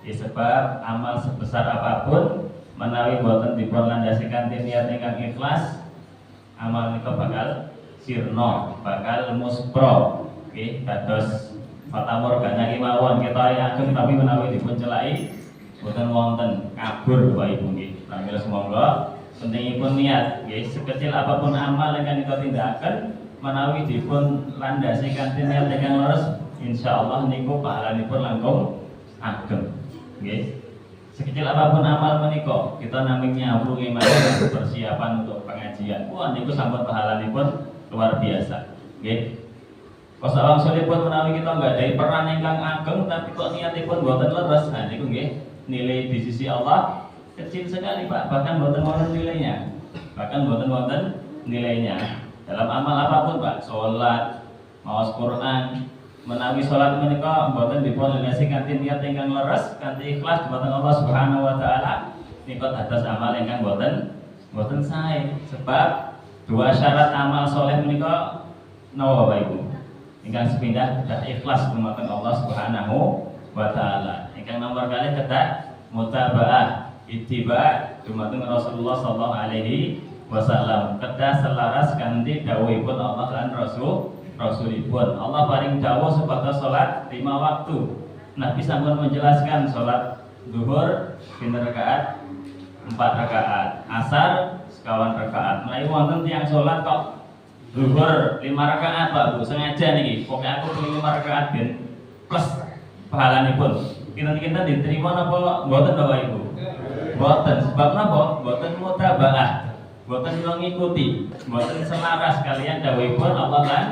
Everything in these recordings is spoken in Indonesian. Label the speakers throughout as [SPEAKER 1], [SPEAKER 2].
[SPEAKER 1] Sebab amal sebesar apapun menawi boten dipun landasi kanthi niat ingkang ikhlas, amal menika bakal sirna, bakal muspro. Nggih, kados fata morgana ki mawon kita ageng tapi menawi dipun celaki boten wonten kabur Bapak Ibu nggih. Pramila semoga pentingipun niat nggih, sekecil apapun amal ingkang kita tindakaken menawi dipun landasi kanthi niat ingkang leres, insyaallah niku pahalanipun langkung ageng. Nggih. Sekecil apapun amal menika, kita namanya nyambungi mawon persiapan untuk pengajian. Wah niku sampun pahalanipun luar biasa. Nggih. Kosa wangsulipun menawi kita enggak ada peran ingkang ageng tapi kok niatipun boten leres, nah niku nggih nilai di sisi Allah kecil sekali Pak, bahkan boten wonten nilainya. Bahkan boten wonten nilainya. Dalam amal apapun Pak, salat, maos Quran, menawi salat menika boten dipun landasi kanthi niat ingkang leres, kanthi ikhlas dumateng Allah Subhanahu wa taala, nika dados amal ingkang boten sae. Sebab dua syarat amal soleh menika napa Bapak Ibu? Ingkang sepindah kedah ikhlas dumateng Allah Subhanahu wa taala. Ingkang nomor kalih kedah mutabaah, ittiba dumateng Rasulullah sallallahu alaihi wasallam. Kedah selaras kanthi dawuhipun Allah lan Rasulipun. Allah paring dawuh supados salat 5 waktu. Nabi sampun menjelaskan salat zuhur pinten rakaat? 4 rakaat. Asar sekawan rakaat. Menawi wonten tiyang salat kok zuhur 5 rakaat Pak Bu, sengaja niki. Pokoke aku pilih 5 rakaat ben plus pahalanipun. Kinten-kinten diterima napa mboten Bapak Ibu? Mboten. Sebab napa? Mboten mutabaah. Mboten mengikuti, mboten selaras kalian dawuhipun Allah lan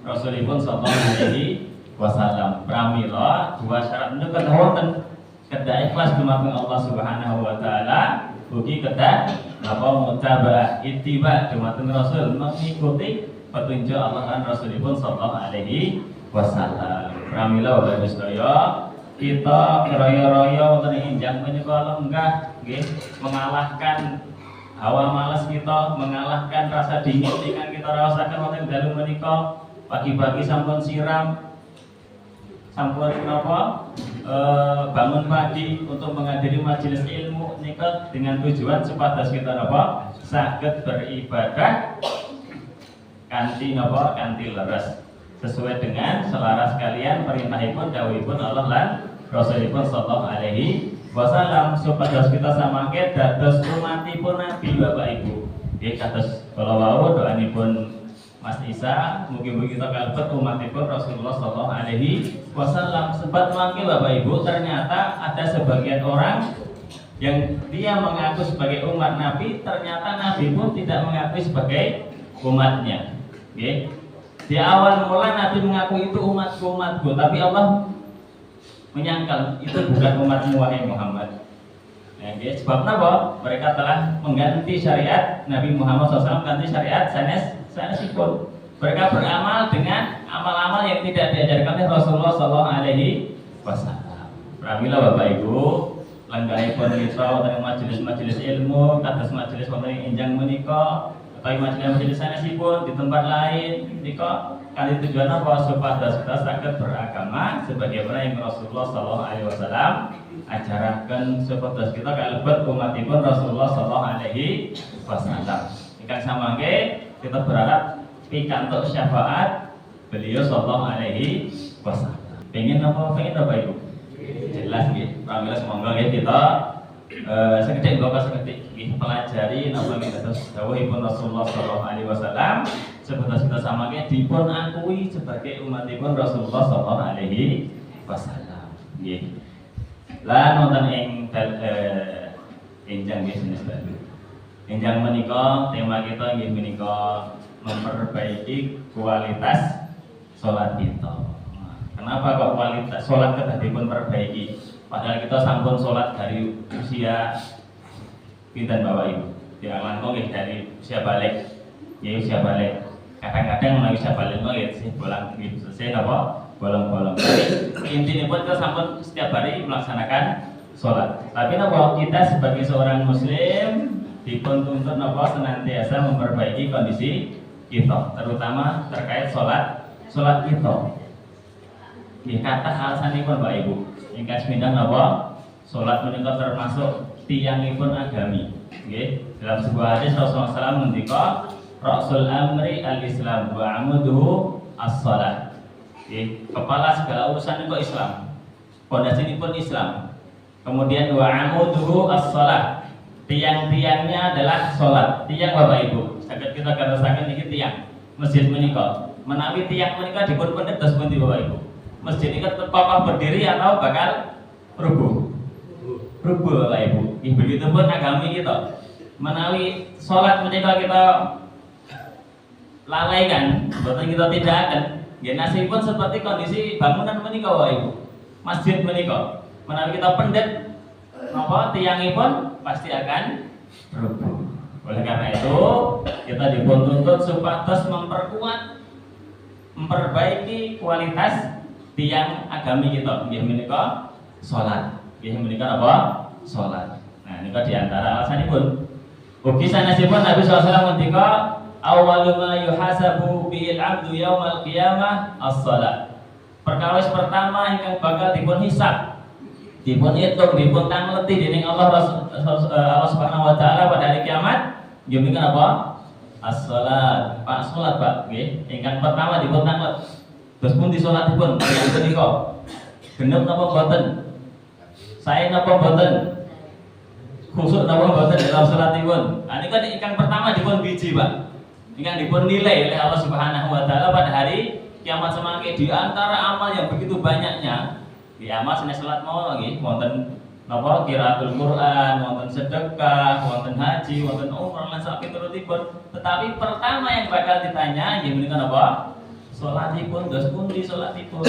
[SPEAKER 1] Rasulipun sallallahu alaihi wasallam. Pramila dua syarat menika wonten kedah ikhlas dumateng Allah Subhanahu wa taala, ugi kedah napa mutabaah, ittiba dumateng Rasul, mengikuti petunjuk Allah lan Rasulipun sallallahu alaihi wasallam. Pramila Bapak Ibu sedaya, kita raya-raya wonten enjang menika lenggah nggih mengalahkan hawa malas kita, mengalahkan rasa dingin ingkang kita rasaken wonten dalu menika. Pagi-pagi sampun siram, sampun napa bangun pagi untuk menghadiri majelis ilmu nika dengan tujuan supados kita napa saged beribadah kanthi napa kanthi leres sesuai dengan selaras kalian perintahipun dawuhipun Allah lan Rasulipun sallallahu alaihi wasallam, supados kita samangke dados umatipun Nabi Bapak Ibu. Nggih kados kala wau doanipun Mas Isa, mugi-mugi kita kalebet umatipun Rasulullah sallallahu alaihi wasallam. Sebab mangke Bapak Ibu, ternyata ada sebagian orang yang dia mengaku sebagai umat Nabi, ternyata Nabi pun tidak mengakui sebagai umatnya. Nggih. Di awal mula Nabi mengaku itu umatku, tapi Allah menyangkal itu bukan umatmu wahai Muhammad. Nah, sebab apa? Mereka telah mengganti syariat Nabi Muhammad SAW ganti syariat sanesipun. Mereka beramal dengan amal-amal yang tidak diajarkan oleh Rasulullah SAW. Pramila Bapak Ibu, lenggahipun kita wonten majelis-majelis ilmu, kados majelis wonten enjang menika, utawi majelis-majelis sanesipun di tempat lain menika kali tujuan apa? Supados kita saged beragama sebagaimana yang Rasulullah sallallahu alaihi wasallam ajaraken, supados kita kalebet umatipun Rasulullah sallallahu alaihi wasallam. Ingkang samangke kita berharap pikantuk syafaat beliau sallallahu alaihi wasallam. Pengen apa Bapak Ibu? Jelas nggih. Pramila semoga nggih kita sekedhik bapak sekedhik nggih pelajari napa nggih kados dawuhipun Rasulullah sallallahu alaihi wasallam. Sebatas kita samangke dipun akui sebagai umatipun Rasulullah sallallahu alaihi wasallam. Nggih. Lan wonten ing enjang nggih senestan. Enjang menika tema kita nggih menika memperbaiki kualitas salat kita. Kenapa kok kualitas salat kita dipun perbaiki? Padahal kita sampun salat dari usia pinten Bapak Ibu? Tidak langkung nggih dari usia balik. Ya usia balik. Kadang-kadang menawi usia balik nggih sih bolang gitu. Selesai napa? Bolong-bolong. Intinya pun kita sampun setiap hari melaksanakan salat. Tapi napa kita sebagai seorang muslim dipun tuntut napa senantiasa memperbaiki kondisi kita, terutama terkait salat kita. Nggih kathah alasanipun Bapak Ibu. Ingkang sepindhah napa? Salat menika termasuk tiyangipun agami. Nggih, dalam sebuah hadis Rasulullah SAW ngendika, Rasul amri al-Islam wa amuduhu as-shalah. Nggih, kepala segala urusan itu Islam. Pondasinipun Islam. Kemudian wa amuduhu as-shalah. Tiang-tiangnya adalah salat. Tiang Bapak Ibu, saged kita karasaken iki tiang masjid menika. Menawi tiang menika dipun pendet dos pundi Bapak Ibu? Masjid ini kokoh berdiri atau bakal rubuh? Rubuh Bapak Ibu. Begitu pun agami kita. Menawi salat menika kita lalaikan, boten kita tindakan, nggih nasibipun seperti kondisi bangunan menika Bapak Ibu. Masjid menika. Menawi kita pendet napa tiyangipun pasti akan rubuh. Oleh karena itu, kita dituntut supados memperbaiki kualitas tiang agami kita. Nggih menika salat. Nggih menika apa? Salat. Nah, nika di antara alasanipun. Ugi sanesipun Nabi SAW ngendika, "Awwalu ma yuhasabu bil 'abdu yaumal qiyamah as-shalah." Perkawis pertama ingkang bakal dipun hisab, dipun hitung, dipun tangleti dening Allah Subhanahu wa taala pada hari kiamat, nggih menika apa? As-shalat. Pak salat, Pak, nggih. Ingkang pertama dipun tanglet. Terus pun di salatipun yang menika genep napa boten? Sae napa boten? Khusuk napa boten dalam salatipun? Nah nika ingkang pertama dipun biji, Pak. Ingkang dipun nilai oleh Allah Subhanahu wa taala pada hari kiamat semangke di antara amal yang begitu banyaknya. Di amal sanes salat mawon nggih wonten napa qiraatul Quran, wonten sedekah, wonten haji, wonten umrah lan sak piturutipun. Tetapi pertama yang bakal ditanya nggih menika napa? Salatipun dos pundi salatipun.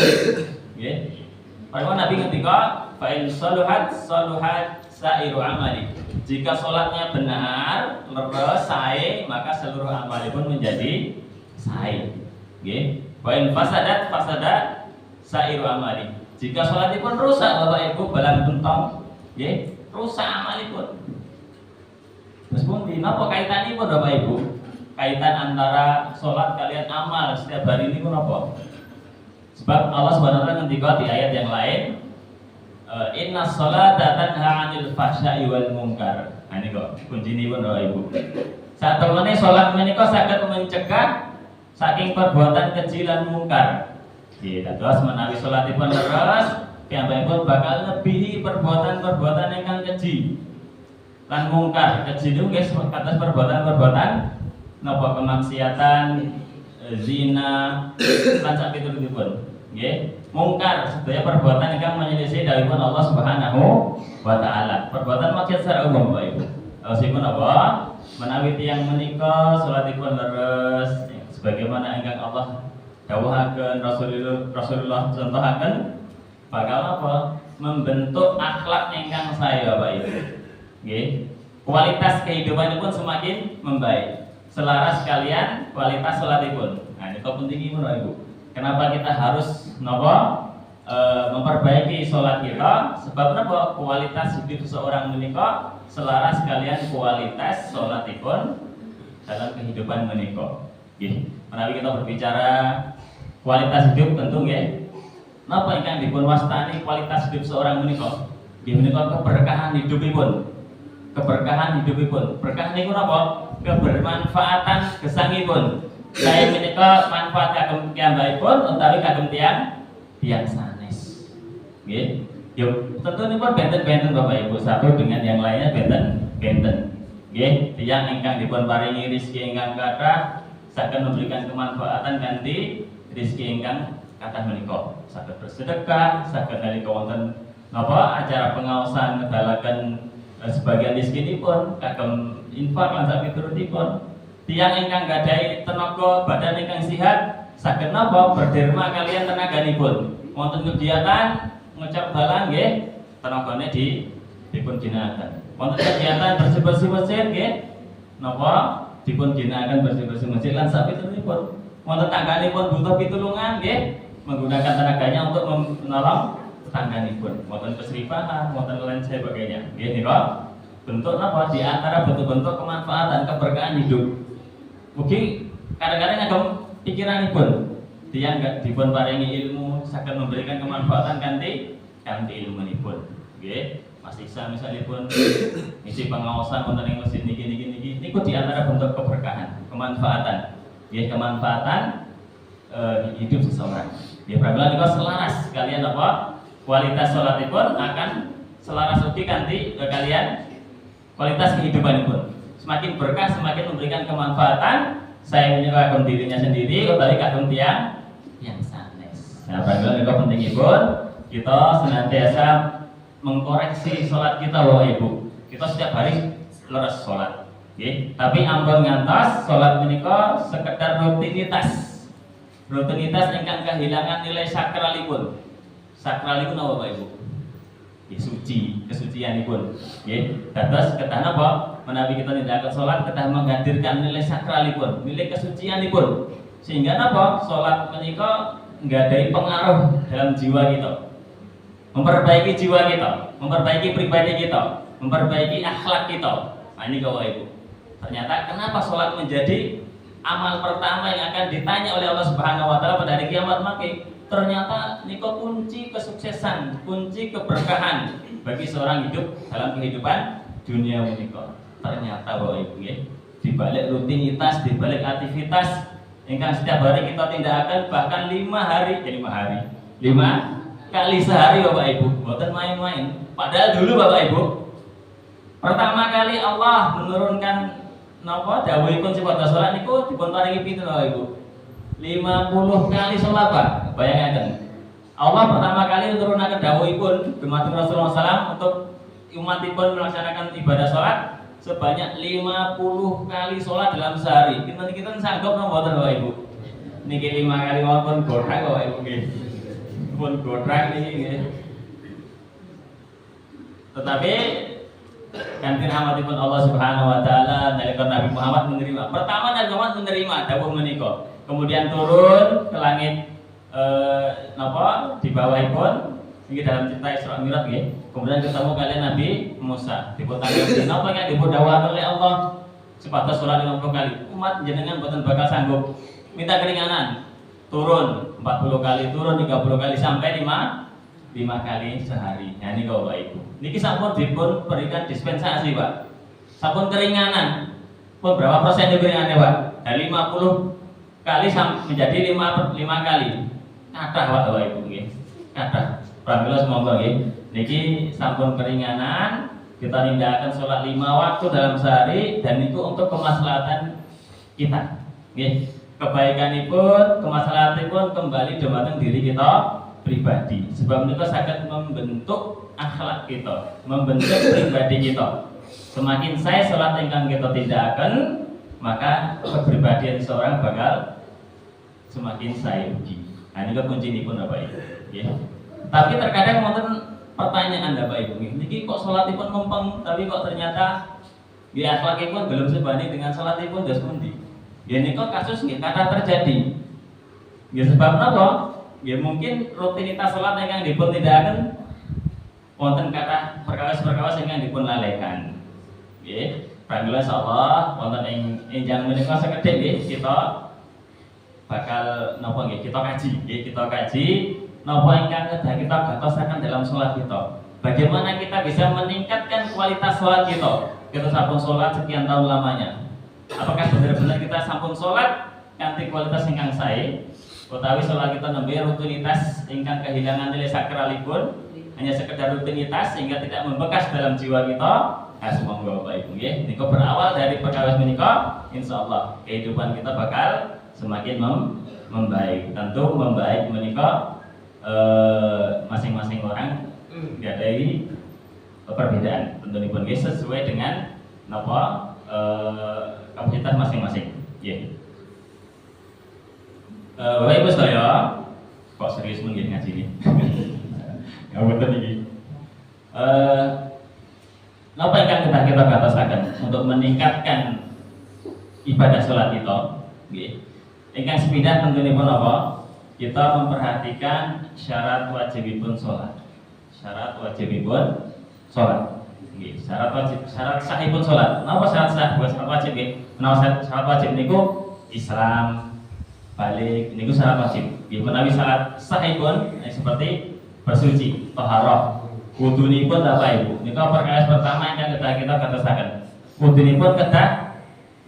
[SPEAKER 1] Nggih. Padahal Nabi ngendika, fa in saluhat sairu amali. Jika salatnya benar, leres, sae, maka seluruh amalipun menjadi sae. Nggih. Wa in fasadat sairu amali. Jika salatipun rusak Bapak Ibu balang buntong, nggih, rusak amalipun. Terus pundi napa kaitanipun Bapak Ibu? Kaitan antara salat kalian amal setiap hari ini pun apa? Sebab Allah Subhanahu wa taala ngendika di ayat yang lain, inna sholata tanha 'anil fahsya'i wal munkar. Nah niku kuncinipun Bapak Ibu. Satemene salat menika saged mencegah saking perbuatan keji lan mungkar. Nggih, terus menawi salatipun leres, piyambakipun bakal nebihi perbuatan-perbuatan ingkang keji lan mungkar. Keji niku nggih kados perbuatan-perbuatan napa kemaksiatan, zina, lan sak piturutipun. Nggih, mungkar sedaya perbuatan ingkang menyelisih dawuhipun Allah Subhanahu wa taala. Perbuatan maksiat secara umum Bapak Ibu. Alasanipun apa? Menawi tiyang menika salatipun leres sebagaimana ingkang Allah dawuhaken, Rasulullah contohaken, bakal apa? Membentuk akhlak ingkang sae Bapak Ibu. Nggih. Kualitas kehidupanipun semakin membaik. Selaras kalian kualitas salatipun. Nah, itu pentingipun Bapak Ibu. Kenapa kita harus napa memperbaiki salat kita? Sebab napa? Kualitas hidup seorang menika selaras kalian kualitas salatipun dalam kehidupan menika. Nggih. Menawi kita berbicara kualitas hidup tentu nggih. Napa ingkang dipun wastani kualitas hidup seorang menika? Nggih menika keberkahan hidupipun. Keberkahan hidupipun. Berkah niku napa? Kebermanfaatan gesangipun. Saya menika manfaat kagem piyambakipun utawi kagem tiang sanes. Nggih. Yo tentu nipun benten-benten Bapak Ibu, satu dengan yang lainnya benten. Nggih, tiyang ingkang dipun paringi rezeki ingkang kathah saged memberikan kemanfaatan kanthi rezeki ingkang kathah menika. Saged bersedekah, saged nalika wonten napa acara pengaosan ngedalaken sebagian rezekinipun kagem infak lan sak piturutipun. Tiyang ingkang gadhahi tenaga badan ingkang sihat saged napa berderma kalian tenaganipun. Wonten kegiatan ngucap dalan nggih, tenagane dipun ginakaken. Wonten kegiatan bersih-bersih masjid nggih, napa dipun ginakaken bersih-bersih masjid lan sak piturutipun. Wonten tangganipun butuh pitulungan nggih, menggunakan tenaganya untuk menolong tetangganipun. Wonten keseripahan, wonten lain sebagainya. Nggih nika bentuk napa di antara bentuk-bentuk kemanfaatan keberkahan hidup. Mugi kadang-kadang ngagem pikiranipun tiyang dipun paringi ilmu saged memberikan kemanfaatan kanthi ilmunipun. Nggih. Mas Isa misalnya pun isi pengawasan wonten ing masjid niki niku di antara bentuk keberkahan, kemanfaatan. Ya kemanfaatan hidup seseorang. Ya pramila niku selaras kalian apa? Kualitas salatipun akan selaras ugi kanthi kalian kualitas kehidupanipun. Semakin berkah, semakin memberikan kemanfaatan. Saya menyerahkan dirinya sendiri, utawi kagum tiang yang sanes. Nah, pramila niku pentingipun kita senantiasa mengkoreksi sholat kita Bapak Ibu. Kita setiap hari leres sholat. Okay. Tapi ampun ngantos sholat menika sekedar rutinitas. Rutinitas ingkang kehilangan nilai sakralipun. Sakralipun apa Bapak Ibu? Ya, suci, kesucianipun. Nggih. Dados kedah napa? Menawi kita nindakaken sholat kedah menghadirkan nilai sakralipun, nilai kesucianipun. Sehingga napa? Sholat menika nggadahi pengaruh dalam jiwa kita. Memperbaiki jiwa kita, memperbaiki pribadi kita, memperbaiki akhlak kita. Nah ini Bapak Ibu. Ternyata kenapa sholat menjadi amal pertama yang akan ditanya oleh Allah Subhanahu Wa Taala pada hari kiamat? Maka ternyata niko kunci kesuksesan, kunci keberkahan bagi seorang hidup dalam kehidupan dunia niko. Ternyata Bapak Ibu ya, di balik rutinitas, di balik aktivitas yang setiap hari kita tindakan bahkan 5 kali sehari Bapak Ibu, bukan main-main. Padahal dulu Bapak Ibu, pertama kali Allah menurunkan napa dawuhipun sifatnya sholat niku dipun paringi pinten Bapak Ibu? 50 kali sholat Pak. Bayangkan. Allah pertama kali menurunkan dawuhipun dumateng Rasulullah SAW untuk umatipun melaksanakan ibadah sholat sebanyak 50 kali sholat dalam sehari. Kita sanggup napa mboten Bapak Ibu? Niki 5 kali wonten godhang Bapak Ibu nggih. Pun godhang niki. Tetapi kanthi rahmatipun Allah Subhanahu Wa Taala nalika Nabi Muhammad menerima. Pertama Nabi Muhammad menerima dawuh menika. Kemudian turun ke langit napa di bawahipun iki dalam cerita Isra Mi'raj nggih. Kemudian ketemu kalian Nabi Musa. Dipun tanggapi napa yang dipun dawuhaken oleh Allah sepatus sholat 50 kali. Umat jenengan boten bakal sanggup. Minta keringanan. Turun 40 kali, turun 30 kali sampai 5 kali sehari. Nah ini Bapak Ibu. Niki sampun dipun berikan dispensasi Pak. Sampun keringanan. Pun berapa persen keringanannya Pak? Dari 50 kali menjadi 5 kali. Kathah Bapak Ibu nggih. Kathah. Pramila semoga nggih. Niki sampun keringanan, kita nindakaken sholat 5 waktu dalam sehari dan itu untuk kemaslahatan kita. Nggih. Kebaikanipun, kemaslahatipun kembali dumateng diri kita pribadi. Sebab menika saged membentuk akhlak kita, membentuk pribadi kita. Semakin saya sholat ingkang kita tindakaken, maka kepribadian seorang bakal semakin saya uji. Nah ini kuncinipun Bapak Ibu. Ya. Tapi terkadang wonten pertanyaan Bapak Ibu, niki kok sholatipun mumpeng, tapi kok ternyata di akhlakipun belum sebanding dengan sholatipun dos pundi. Ya niku kasus nggih kata terjadi. Ya sebab napa? Ya mungkin rutinitas salat ingkang dipun tindakaken wonten kathah perkawis-perkawis ingkang dipun lalaikan. Nggih, pramila insyaallah wonten ing enjang menika sekedhik nggih kita bakal napa nggih kita kaji, nggih kita kaji napa ingkang kedah kita gatosaken dalam salat kita. Bagaimana kita bisa meningkatkan kualitas salat kita? Kita sampun salat sekian tahun lamanya. Apakah benar-benar kita sampun sholat kanthi kualitas ingkang sae utawi sholat kita nembe rutinitas ingkang kehilangan nilai sakralipun hanya sekedar rutinitas sehingga tidak membekas dalam jiwa kita? Semoga Bapak Ibu nggih niku berawal dari perkawis menika insyaallah kehidupan kita bakal semakin membaik. Tentu membaik menika masing-masing orang gadai perbedaan tentunipun nggih sesuai dengan napa kapasitas masing-masing. Yeah. Bapak Ibu sekalian, kok serius mungkin ngaji ini? Nggak betul ini. Apa yang kita katakan untuk meningkatkan ibadah sholat kita? Ingkang sepindah tentunya pun apa? Kita memperhatikan syarat wajibipun sholat. Syarat wajibipun sholat. Syarat sahipun sholat. Napa syarat sah buat syarat wajib nggih? Menawi syarat wajib niku Islam, balik niku syarat wajib. Nggih menawi syarat sahipun seperti bersuci, thaharah. Kudunipun Bapak Ibu. Nika perkara pertama ingkang kita katasaken. Kudunipun kedah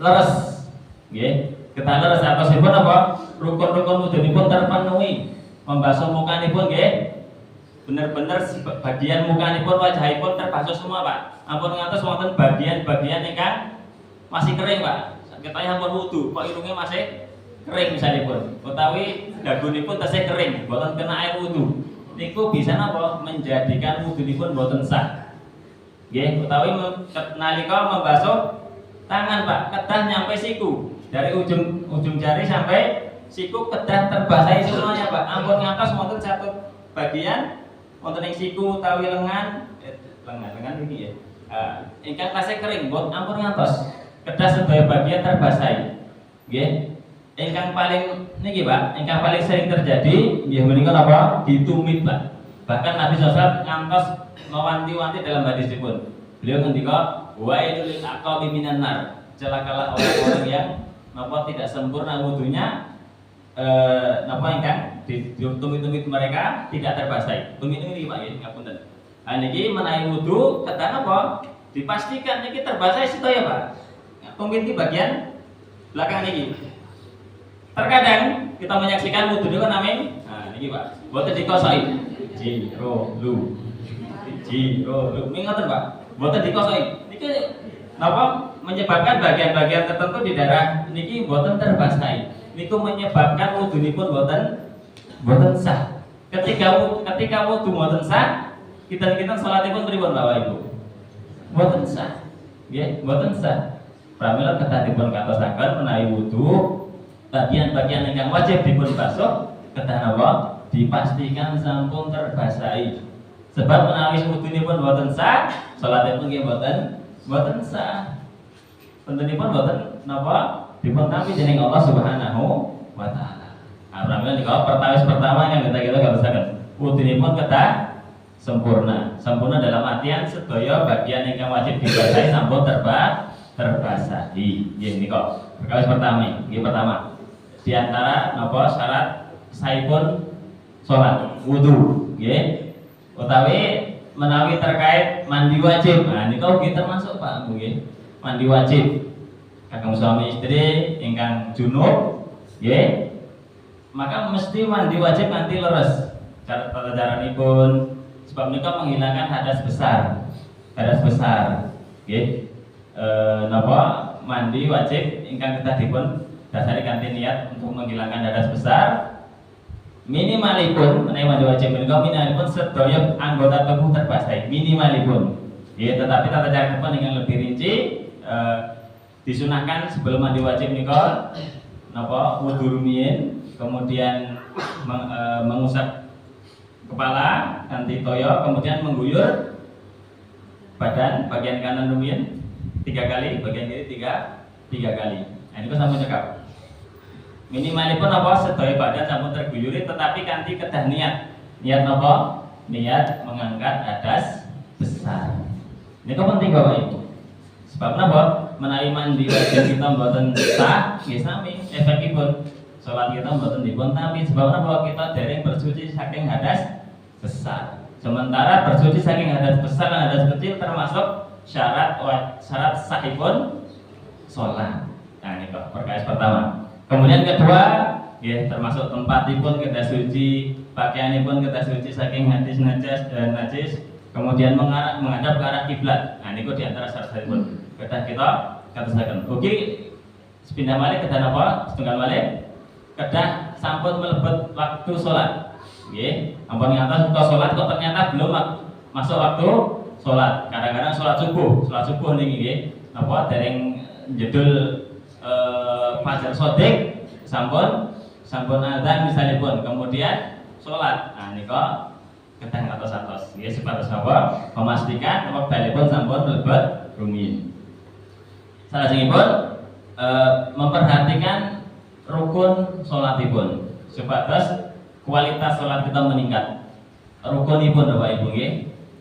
[SPEAKER 1] leres. Nggih. Kedah leres atosipun apa? Rukun-rukun kudunipun terpenuhi. Membasuh mukanipun nggih. Bener-bener bagian mukanipun wajahipun terbasuh semua, Pak. Ampun ngantos wonten bagian-bagian ingkang masih kering, Pak. Kita ampun wudu, kok irunge masih kering misalipun. Utawi dagunipun tasih kering, boten kena air wudu. Niku bisa napa menjadikan wudunipun boten sah. Nggih, utawi nalika membasuh tangan, Pak, kedah nyampe siku. Dari ujung jari sampai siku kedah terbasahi semuanya, Pak. Ampun ngantos wonten satu bagian wonten ing siku utawi lengan iki ya. Ingkang tasih kering, ampun ngantos kedah sedaya bagian terbasahi. Nggih. Ingkang paling niki, Pak, ingkang paling sering terjadi nggih menika napa? Ditumit, Pak. Bahkan Nabi SAW ngantos mewanti-wanti dalam hadisipun. Beliau ngendika, "Wailul lil aqabi minan nar." Celakalah orang-orang yang napa tidak sempurna wudunya, napa ingkang ditumit-tumit mereka tidak terbasahi. Tumit-tumit iki, Pak, nggih, ngapunten. Niki menawi wudu kedah napa? Dipastikan niki terbasahi sedaya, Pak. Tumit iki bagian belakang niki. Terkadang kita menyaksikan wudu niku amin. Nah, niki Pak, boten dikosoi. Jiru. Ngoten, Pak. Boten dikosoi. Niki napa menyebabkan bagian-bagian tertentu di daerah niki boten terbasahi. Niku menyebabkan wudunipun boten sah. Ketika wudu boten sah, kita salatipun pripun Bapak Ibu? Boten sah. Nggih, boten sah. Pramila kedah dipun katosaken menawi wudu bagian-bagian yang wajib dipun basuh kedah napa dipastikan sampun terbasahi. Sebab menawi wudunipun boten sah, salatipun nggih boten sah. Tentunipun boten napa dipun tampi dening Allah Subhanahu wa taala. Pramila nika pertawis pertama yang kita katakan wudunipun kedah sempurna. Sempurna dalam artian sedaya bagian ingkang wajib dibasahi sampun terbasahi. Nggih nika perkawis pertama. Nggih pertama. Di antara napa syarat sahipun salat wudu nggih utawi menawi terkait mandi wajib. Nah niku nggih termasuk Pak nggih. Mandi wajib kagem suami istri ingkang junub nggih maka mesti mandi wajib kanthi leres. Tata caranipun sebab niku menghilangkan hadas besar. Nggih. Napa mandi wajib ingkang kedah dipun dasari kanthi niat untuk menghilangkan hadas besar. Minimalipun menawi mandi wajib menika minimalipun sedaya anggota tubuh terbasahi minimalipun. Ya, tetapi tata cara pun yang lebih rinci disunahkan sebelum mandi wajib nika napa wudu rumiyin, kemudian mengusap kepala kanthi toya, kemudian mengguyur badan bagian kanan rumiyin 3 kali, bagian kiri 3 kali. Nah ini sampun cekap. Minimalipun apa sedaya badan sampun terguyuri tetapi kanthi kedah niat napa? Niat mengangkat hadas besar. Ini penting Bapak Ibu. Sebab napa? Menawi mandi wajib kita mboten sah, nggih sami efekipun salat kita mboten dipun tampi. Sebab napa? Kita dereng bersuci saking hadas besar. Sementara bersuci saking hadas besar dan hadas kecil termasuk syarat sahipun salat. Nah ini perkara pertama. Kemudian kedua, ya termasuk tempatipun kedah suci, pakaianipun kedah suci saking hadis najis, kemudian menghadap ke arah kiblat. Nah niku di antara syarat-syaratipun kedah kita katakan. Oke, sepindah malih kedah napa? Setunggal malih kedah sampun melebet waktu salat. Nggih, ampun ngantos kita salat kok ternyata belum masuk waktu salat. Kadang-kadang salat subuh niki nggih. Napa dereng jedul fajar sodik sampun azan misalnya pun kemudian sholat. Nah nika kedah ngatos-atos nggih sepatus napa memastikan wektalipun sampun mlebet rumiyin. Salajengipun memperhatikan rukun sholatipun supados kualitas sholat kita meningkat. Rukunipun Bapak Ibu nggih.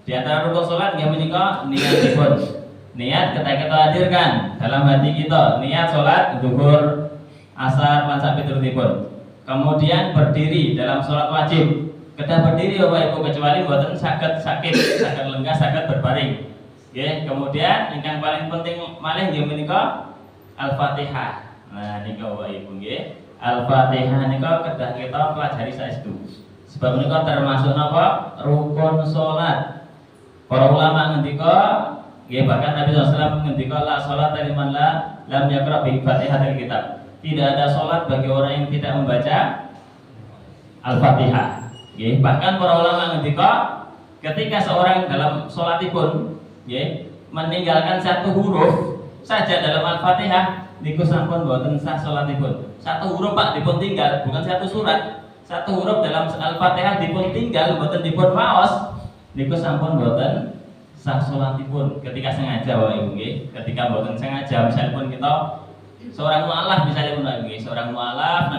[SPEAKER 1] Di antara rukun sholat nggih menika niatipun. Niat kita hadirkan dalam hati kita, niat sholat zuhur, asar, lan sak piturutipun. Kemudian berdiri dalam sholat wajib. kedah berdiri Bapak Ibu kecuali mboten saged sakit, saged lenggah, saged berbaring. Nggih, kemudian ingkang paling penting malih nggih menika Al-Fatihah. Nah, nika Bapak Ibu nggih. Al-Fatihah nika kedah kita pelajari saestu. Sebab menika termasuk napa? Rukun salat. Para ulama ngendika nggih, bahkan Nabi SAW ngendika la salat liman lam yaqra bi Fatihatil kitab. Tidak ada salat bagi orang yang tidak membaca Al-Fatihah. Nggih, bahkan para ulama ngendika ketika seorang dalam salatipun nggih meninggalkan satu huruf saja dalam Al-Fatihah niku sampun boten sah salatipun. Satu huruf Pak dipun tinggal, bukan satu surat. Satu huruf dalam Al-Fatihah dipun tinggal boten dipun maos niku sampun boten sah salatipun. Ketika sengaja Bapak Ibu nggih, ketika boten sengaja misalipun kita seorang mualaf misalnya pun nggih, seorang mualaf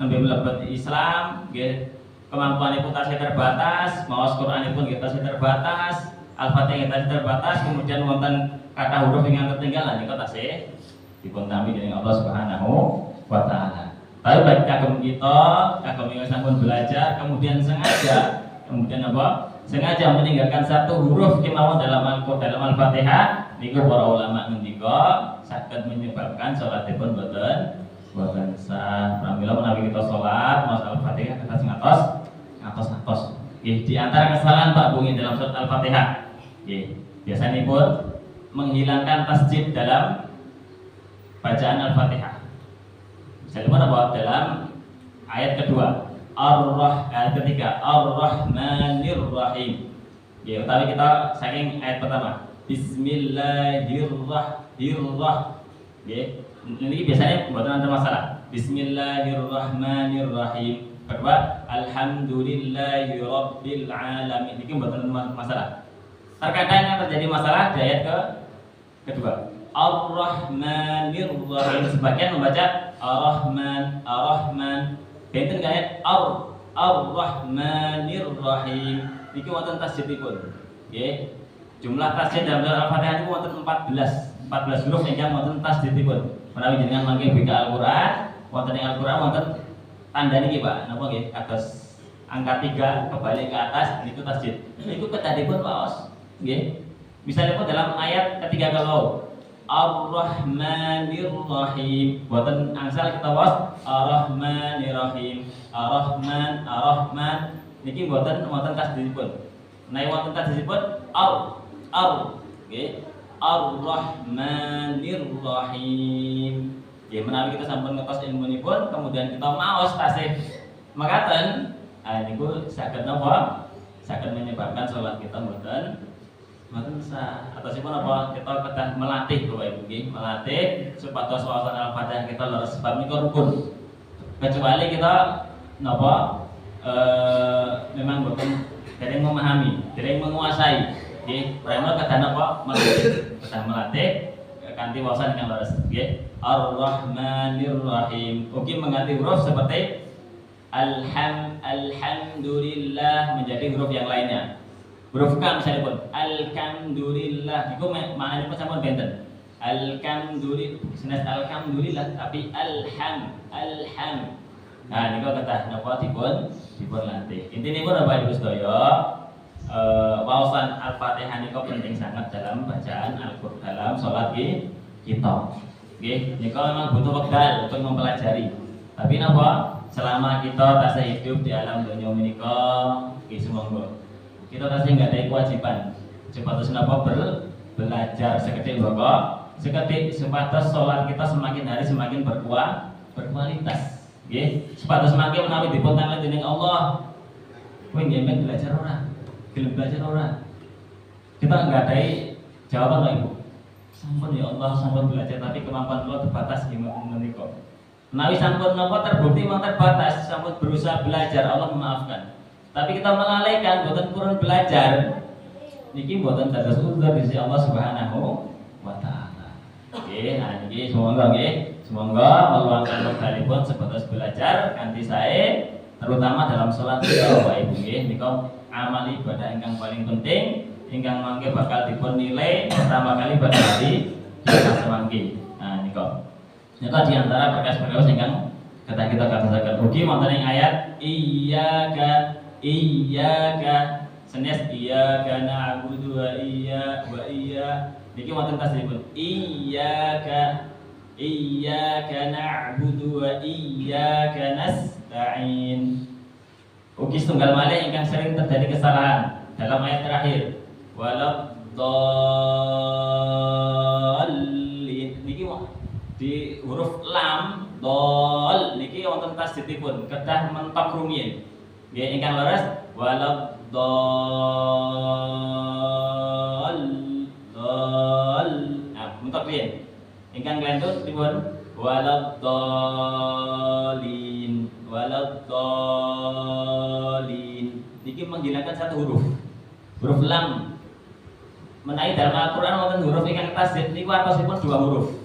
[SPEAKER 1] nabi mlebet Islam nggih, kemampuanipun tasih terbatas, maos Qur'anipun kita tasih terbatas, Al-Fatihah kita tasih terbatas, kemudian wonten kata huruf ingkang ketinggalan niku tasih dipun tampi dening Allah Subhanahu wa taala. Tapi bagi kagem kita, kagem ingkang sampun belajar kemudian sengaja sengaja meninggalkan satu huruf kemawon dalam Al-Fatihah niku para ulama ngendika saged menyebabkan salatipun boten sah. Pramila menawi kita salat maos Al-Fatihah kita ngatos. Nggih, di antara kesalahan Pak Bungi dalam surat Al-Fatihah nggih, biasanipun menghilangkan tasjid dalam bacaan Al-Fatihah. Misalnya apa? Dalam ayat kedua ayat ketiga Ar-Rahmanir-Rahim. Ya, utawi kita saking ayat pertama Bismillahirrahmanirrahim. Ya, ini biasanya buatan ada masalah. Bismillahirrahmanirrahim. Kedua Alhamdulillahirabbil alamin. Ini buatan masalah. Terkadang yang terjadi masalah di ayat kedua Ar-Rahmanirrahim. Sebagian membaca Ar-Rahman. Benten ayat Ar-Rahmanirrahim. Niki wonten tasjidipun. Nggih. Jumlah tasjid dalam Al-Fatihah niku wonten 14 huruf ingkang wonten tasjidipun. Menawi jenengan mangke buka Al-Qur'an, wonten ing Al-Qur'an wonten tanda niki Pak. Napa nggih? Kados angka 3 kebalik ke atas niku tasjid. Niku kedadipun waos. Nggih. Misalnya dalam ayat ketiga kalau Ar-Rahmanirrahim, boten angsal kita waos Ar-Rahmanirrahim. Ar-Rahman niki boten wonten tasdidipun. Menawi wonten tasdidipun nggih, Ar-Rahmanirrahim. Nggih, menawi kita sampun ngetos ilmunipun kemudian kita maos tasih mekaten, niku saged napa? Saged menyebabkan salat kita boten sah. Atau sipun apa kita kedah melatih Bapak Ibu nggih, melatih supados wawasan Al-Fatihah kita leres sebab niku rukun. Kecuali kita napa memang boten dereng memahami, dereng menguasai nggih, prema kedah napa melatih kanthi wawasan ingkang leres nggih. Ar-Rahmanirrahim. Ugi mengganti huruf seperti alhamdulillah menjadi huruf yang lainnya. Huruf K misalnya pun Alhamdulillah itu maknanya pun sampun benten. Alhamdulillah tapi alham. Nah niku kata napa dipun latih. Intine pun Bapak Ibu sedaya wawasan Al-Fatihah niku penting sangat dalam bacaan Al-Qur'an dalam salat kita. Nggih, niku memang butuh wekdal untuk mempelajari. Tapi napa selama kita tasih hidup di alam dunia menika nggih semoga kita tasih nggak ada kewajiban sepatus napa belajar seketik mboko seketik sepatus sholat kita semakin hari semakin berkualitas nggih sepatus semakin menawi dipun tangan dening Allah kowe ngemen belajar ora gelem belajar ora kita nggak ada jawaban lho Ibu sampun ya Allah sampun belajar tapi kemampuan kula terbatas gimana menika menawi sampun napa terbukti memang terbatas sampun berusaha belajar Allah memaafkan. Tapi kita melalaikan, boten purun belajar. Niki boten dados udzur di sisi Allah Subhanahu wa taala. Oke, nah niki semoga meluangkan wektalipun sebatas belajar kanthi sae terutama dalam salat kita Bapak Ibu nggih nika amal ibadah ingkang paling penting ingkang mangke bakal dipun nilai pertama kali pada hari Jumat mangke. Nah nika di antara perkara-perkara ingkang kita katakan ugi wonten ing ayat iyyaka senes iyyaka na'budu wa niki wonten tasrifun iyyaka na'budu wa iyyaka nasta'in. Ugi setunggal malih ingkang sering terjadi kesalahan dalam ayat terakhir waladdallin niki di huruf lam dol niki wonten tasdidipun kedah mentok rumiyin nggih ingkang leres mentok riyin ingkang glendut dipun waladdallin niki menghilangkan satu huruf lam menawi dalam Al-Qur'an wonten huruf ingkang tasdid niku atosipun dua huruf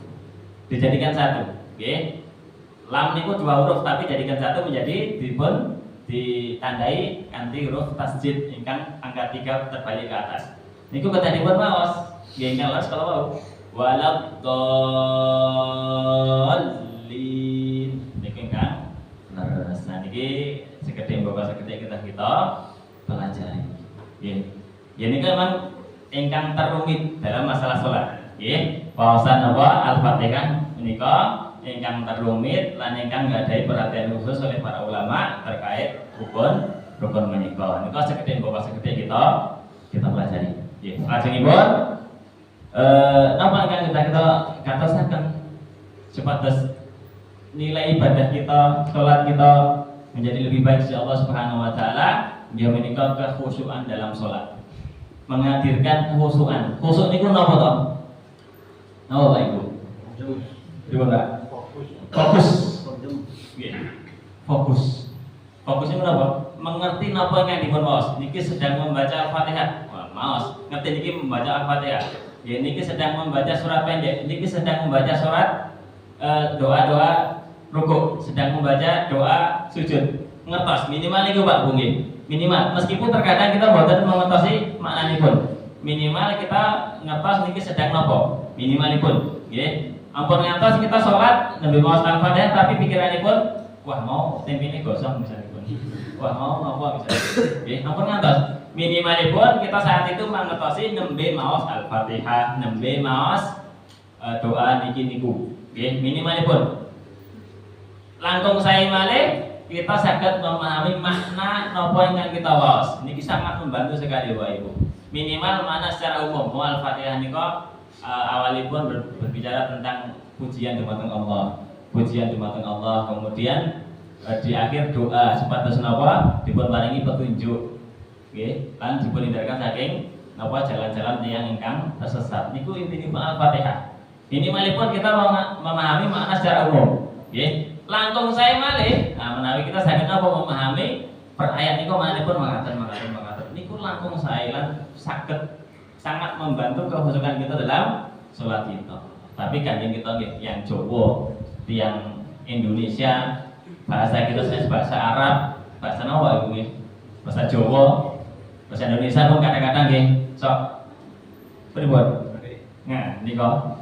[SPEAKER 1] dijadikan satu nggih lam niku dua huruf tapi jadikan satu menjadi dipun ditandai kanthi huruf tasdid ingkang angka 3 terbalik ke atas niku kedah dipun maos nggih ingkang leres kalau wau waladdallin niku ingkang leres. Nah niki sekedhik bapak sekedhik kita pelajari nggih ya niku memang ingkang terumit dalam masalah salat nggih wawasan apa Al-Fatihah menika ingkang terumit lan ingkang nggadahi perhatian khusus oleh para ulama terkait rukun menika niku sekedhik bapak sekedhik kita pelajari nggih lajengipun napa ingkang kita katosaken supados nilai ibadah kita salat kita menjadi lebih baik sisi Allah Subhanahu wa taala dia menika kekhusyukan dalam salat menghadirkan kekhusyukan khusyuk niku napa to napa Pak Ibu gimana fokus fokus itu apa mengerti napa yang dipun maos niki sedang membaca Al-Fatihah maos ngerti niki membaca Al-Fatihah ya niki sedang membaca surat pendek niki sedang membaca surat doa-doa rukuk sedang membaca doa sujud ngertos minimal niku Pak Bungi minimal meskipun terkadang kita boten mengertosi maknanipun minimal kita ngertos niki sedang nopo minimalipun nggih ampun ngantos kita sholat nembe maos Al-Fatihah tapi pikiranipun wah mau tempene gosong misalipun wah mau nopo misalipun nggih ampun ngantos minimalipun kita saat itu mangertosi nembe maos Al-Fatihah nembe maos doa niki niku nggih minimalipun langkung saya malih kita saged memahami makna napa ingkang kita waos niki sangat membantu sekali Bapak Ibu minimal makna secara umum Al-Fatihah nika awalipun berbicara tentang pujian dumateng Allah kemudian di akhir doa supados napa dipun paringi petunjuk nggih lan dipun hindarkan saking napa jalan-jalan tiyang ingkang tersesat niku intinipun Al-Fatihah minimalipun kita memahami makna secara umum nggih langkung saya malih menawi kita saged napa memahami per ayat niku manipun makaten niku langkung saya lan saged sangat membantu kekhusyukan kita dalam sholat kita. Tapi kanjeng kita yang Jawa, yang Indonesia, bahasa kita bahasa Arab, bahasa Nawa ibu bahasa Jawa, bahasa Indonesia pun kadang-kadang nggih sok pripun. Nah, niko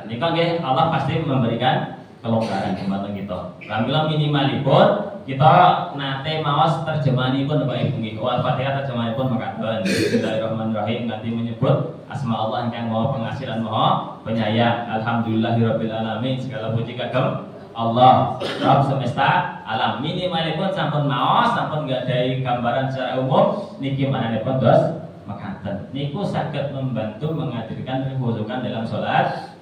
[SPEAKER 1] nggih Allah pasti memberikan kelonggaran dumateng kita. Pramila minimalipun kita nate maos terjemahanipun Bapak Ibu nggih. Al-Fatihah terjemahanipun makaten. Bismillahirrahmanirrahim nanti menyebut asma Allah yang Maha Pengasih dan Maha Penyayang. Alhamdulillahirabbil alamin. Segala puji kagem Allah Rabb semesta alam. Minimalipun sampun maos, sampun nggadahi gambaran secara umum niki mananipun dos makaten. Niku saged membantu menghadirkan kekhusyukan dalam salat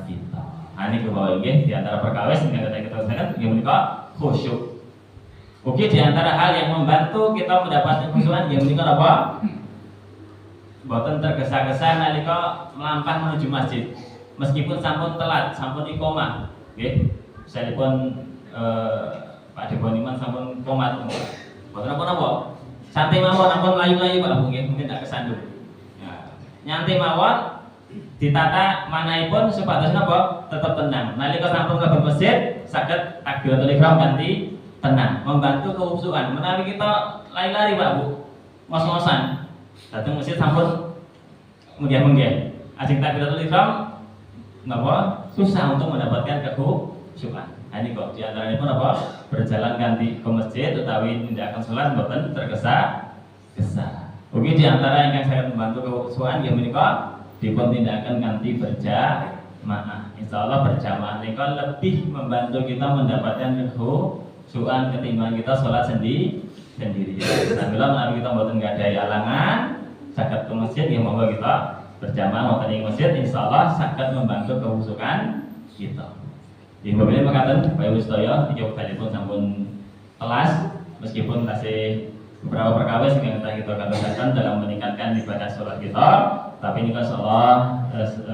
[SPEAKER 1] kita. Ini kebawa nggih di antara perkawis yang kita katakan nggih menika khusyuk. Oke, di antara hal yang membantu kita mendapatkan kekhusyukan nggih menika apa? Boten tergesa-gesa nalika melampah menuju masjid. Meskipun sampun telat, sampun iqomah, nggih. Misalipun Pak Deboniman sampun komat. Boten napa-napa. Santai mawon ampun layu-layu Pak Bu nggih, mungkin tak kesandung. Ya. Nyantai mawon ditata manahipun supados napa tetep tenang. Nalika sampun mlebu masjid saged takbiratul ihram kanthi tenang, membantu kekhusyukan. Menawi kita lari-lari Pak Bu, ngos-ngosan. Datang masjid sampun munggah-munggah. Ajeng takbiratul ihram napa susah untuk mendapatkan kekhusyukan. Ini kok di antaranya pun apa? Berjalan ganti ke masjid utawi tindakan sholat mboten tergesa-gesa. Ugi di antara yang sangat membantu kekhusyuan ya menika dipun tindakan ganti berjamaah. Insyaallah berjamaah menika lebih membantu kita mendapatkan kekhusyuan ketimbang kita sholat sendiri. Alhamdulillah menawi kita mboten nggadahi alangan saged ke masjid ya monggo kita berjamaah wonten ing masjid insyaallah saged membantu kekhusyuan kita. Di mobilnya mengatakan Bapak Ibu sedaya iki wektalipun sampun telas meskipun masih beberapa perkawis yang kita katakan dalam meningkatkan ibadah sholat kita, tapi ini insyaallah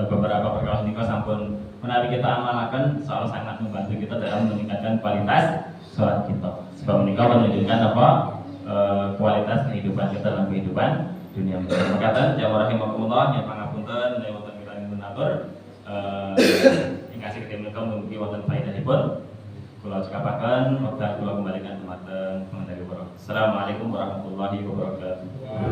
[SPEAKER 1] beberapa perkawis ini sampun menawi kita amalkan insyaallah sangat membantu kita dalam meningkatkan kualitas sholat kita. Sebab menikah menunjukkan apa kualitas kehidupan kita dalam kehidupan dunia. Mengatakan jamaah rahimakumullah yang pangapunten nek wonten kita ingin mengatur kasih ketika mugi wonten faedahipun kula cekapaken wekdal kula kembalikan dumateng pengendali. Assalamualaikum warahmatullahi wabarakatuh.